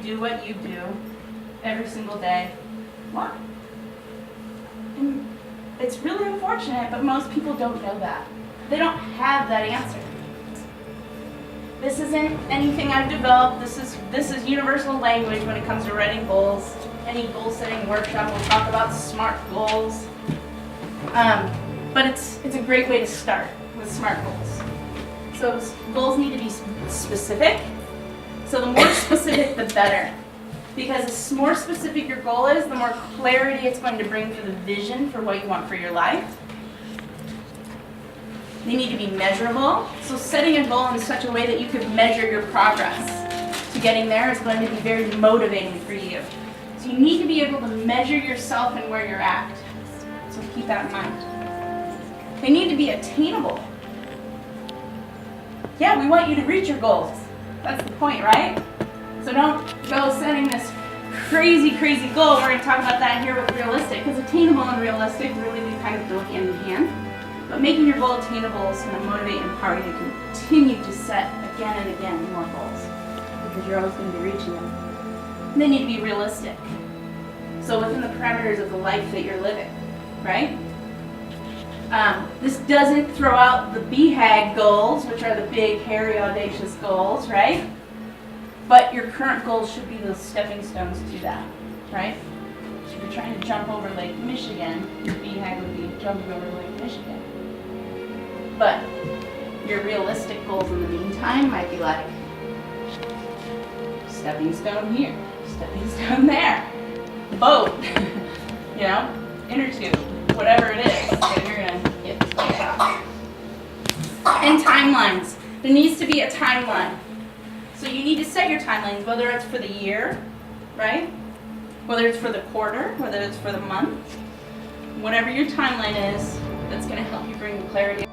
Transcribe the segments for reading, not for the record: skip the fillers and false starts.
do what you do every single day? Why? And it's really unfortunate, but most people don't know that. They don't have that answer. This isn't anything I've developed. This is universal language when it comes to writing goals. Any goal setting workshop will talk about SMART goals. But it's a great way to start with SMART goals. So goals need to be specific. So the more specific, the better. Because the more specific your goal is, the more clarity it's going to bring to the vision for what you want for your life. They need to be measurable. So setting a goal in such a way that you could measure your progress to getting there is going to be very motivating for you. So you need to be able to measure yourself and where you're at. So keep that in mind. They need to be attainable. Yeah, we want you to reach your goals. That's the point, right? So don't go setting this crazy, crazy goal. We're going to talk about that here with realistic, because attainable and realistic really do kind of go hand in hand. But making your goal attainable is going to motivate and empower you to continue to set again and again more goals, because you're always going to be reaching them. And they need to be realistic. So within the parameters of the life that you're living, right? This doesn't throw out the BHAG goals, which are the big, hairy, audacious goals, right? But your current goals should be those stepping stones to that, right? So if you're trying to jump over Lake Michigan, your BHAG would be jumping over Lake Michigan. But your realistic goals in the meantime might be like stepping stone here, stepping stone there, boat, you know, inner tube, whatever it is that you're gonna get this place out. And timelines. There needs to be a timeline. So you need to set your timelines, whether it's for the year, right? Whether it's for the quarter, whether it's for the month. Whatever your timeline is, that's going to help you bring the clarity.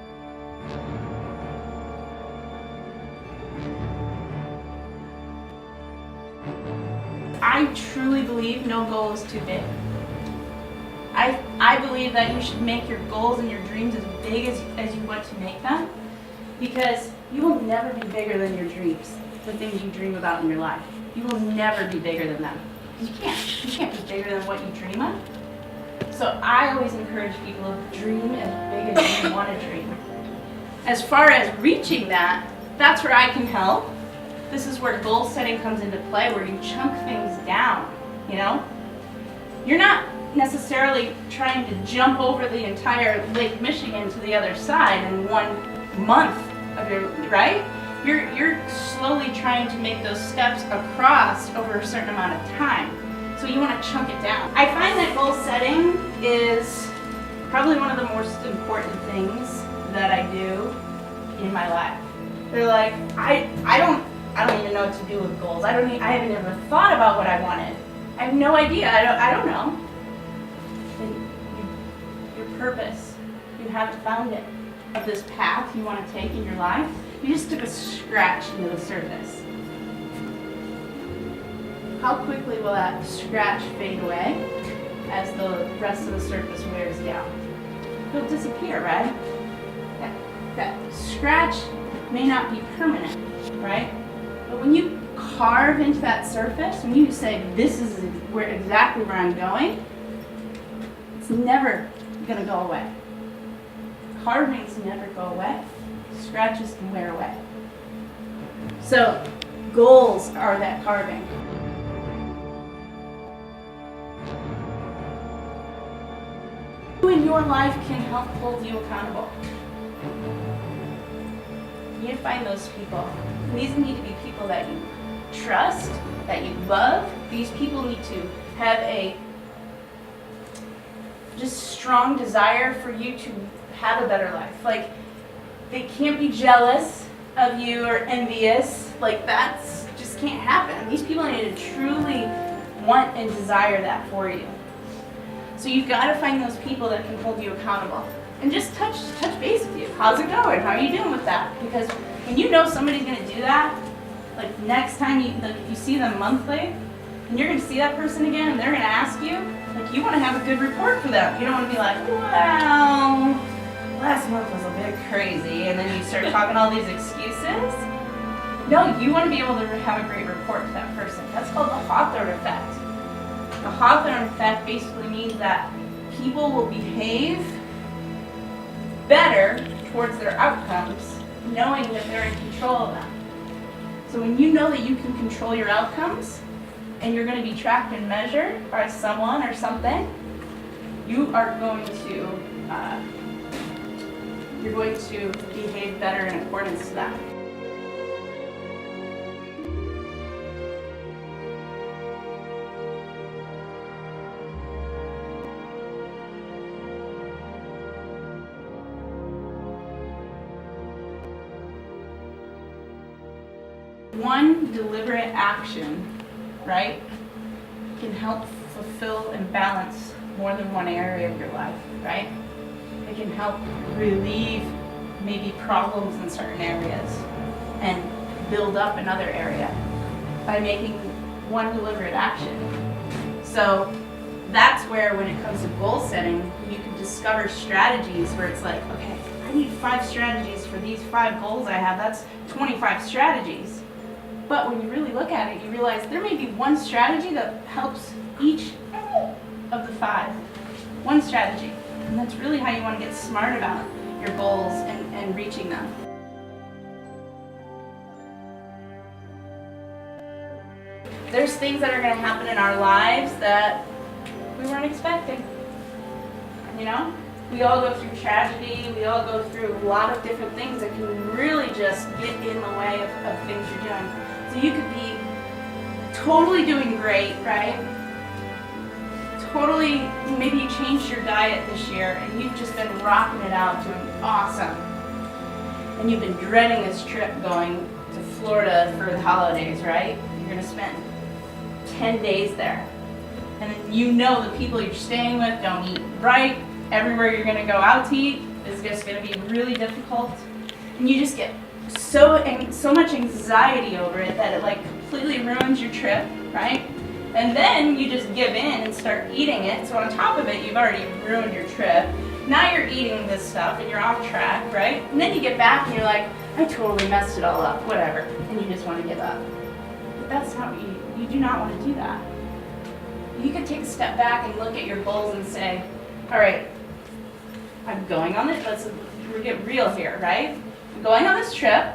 I truly believe no goal is too big. I believe that you should make your goals and your dreams as big as you want to make them, because you will never be bigger than your dreams. The things you dream about in your life. You will never be bigger than them. You can't be bigger than what you dream of. So I always encourage people to dream as big as you want to dream. As far as reaching that, that's where I can help. This is where goal setting comes into play, where you chunk things down, you know? You're not necessarily trying to jump over the entire Lake Michigan to the other side in 1 month of your, right? You're slowly trying to make those steps across over a certain amount of time. So you want to chunk it down. I find that goal setting is probably one of the most important things that I do in my life. They're like, I don't even know what to do with goals. I haven't ever thought about what I wanted. I have no idea. I don't know. Your purpose, you haven't found it. Of this path you want to take in your life, you just took a scratch into the surface. How quickly will that scratch fade away as the rest of the surface wears down? It'll disappear, right? That scratch may not be permanent, right? But when you carve into that surface, when you say, this is exactly where I'm going, it's never going to go away. Carvings never go away. Scratches can wear away. So, goals are that carving. Who in your life can help hold you accountable? You need to find those people. These need to be people that you trust, that you love. These people need to have a just strong desire for you to have a better life. Like, they can't be jealous of you or envious. Like, that's just can't happen. These people need to truly want and desire that for you. So you've got to find those people that can hold you accountable. And just touch base with you. How's it going? How are you doing with that? Because when you know somebody's going to do that, like next time you see them monthly, and you're going to see that person again, and they're going to ask you, like, you want to have a good report for them. You don't want to be like, well, last month was a bit crazy, and then you start talking all these excuses. No, you want to be able to have a great rapport to that person. That's called the Hawthorne effect. The Hawthorne effect basically means that people will behave better towards their outcomes knowing that they're in control of them. So when you know that you can control your outcomes and you're going to be tracked and measured by someone or something, you are going to behave better in accordance to that. One deliberate action, right, can help fulfill and balance more than one area of your life, right? It can help relieve maybe problems in certain areas and build up another area by making one deliberate action. So that's where, when it comes to goal setting, you can discover strategies where it's like, okay, I need 5 strategies for these 5 goals I have. That's 25 strategies. But when you really look at it, you realize there may be one strategy that helps each of the 5. One strategy. And that's really how you want to get smart about your goals and reaching them. There's things that are going to happen in our lives that we weren't expecting. You know? We all go through tragedy, we all go through a lot of different things that can really just get in the way of things you're doing. So you could be totally doing great, right? Totally, maybe you changed your diet this year and you've just been rocking it out, doing awesome. And you've been dreading this trip going to Florida for the holidays, right? You're going to spend 10 days there. And then you know the people you're staying with don't eat right. Everywhere you're going to go out to eat is just going to be really difficult. And you just get so much anxiety over it that it like completely ruins your trip, right? And then you just give in and start eating it. So on top of it, you've already ruined your trip. Now you're eating this stuff and you're off track, right? And then you get back and you're like, I totally messed it all up, whatever. And you just want to give up. But that's not what you do not want to do that. You could take a step back and look at your goals and say, all right, I'm going on it. Let's get real here, right? I'm going on this trip.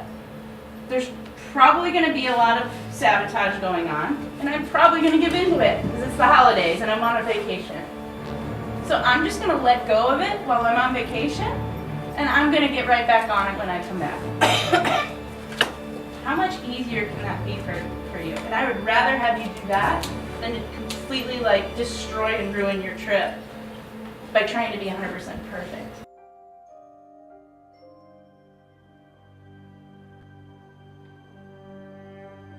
There's probably going to be a lot of sabotage going on, and I'm probably going to give into it because it's the holidays and I'm on a vacation. So I'm just going to let go of it while I'm on vacation, and I'm going to get right back on it when I come back. How much easier can that be for you? And I would rather have you do that than to completely like destroy and ruin your trip by trying to be 100% perfect.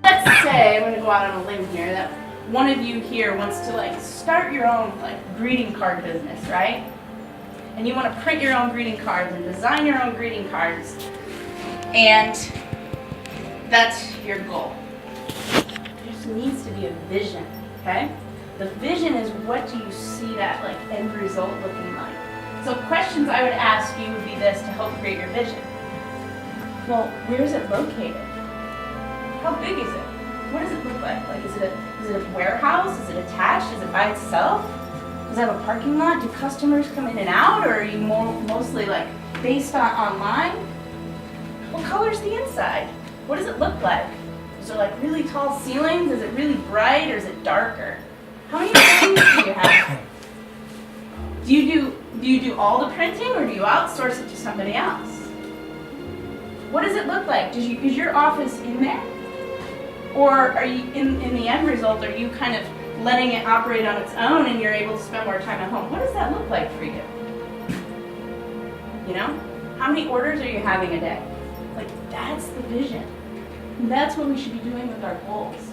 Let's say, I'm going to go out on a limb here, that one of you here wants to like start your own like greeting card business, right? And you want to print your own greeting cards and design your own greeting cards, and that's your goal. There just needs to be a vision, okay? The vision is, what do you see that like end result looking like? So questions I would ask you would be this to help create your vision. Well, where is it located? How big is it? What does it look like? Like, is it a warehouse? Is it attached? Is it by itself? Does it have a parking lot? Do customers come in and out, or are you mostly like based on online? What color's the inside? What does it look like? Is there like really tall ceilings? Is it really bright, or is it darker? How many things do you have? Do you do all the printing, or do you outsource it to somebody else? What does it look like? Is your office in there? Or are you, in the end result, are you kind of letting it operate on its own and you're able to spend more time at home? What does that look like for you? You know? How many orders are you having a day? Like, that's the vision. And that's what we should be doing with our goals.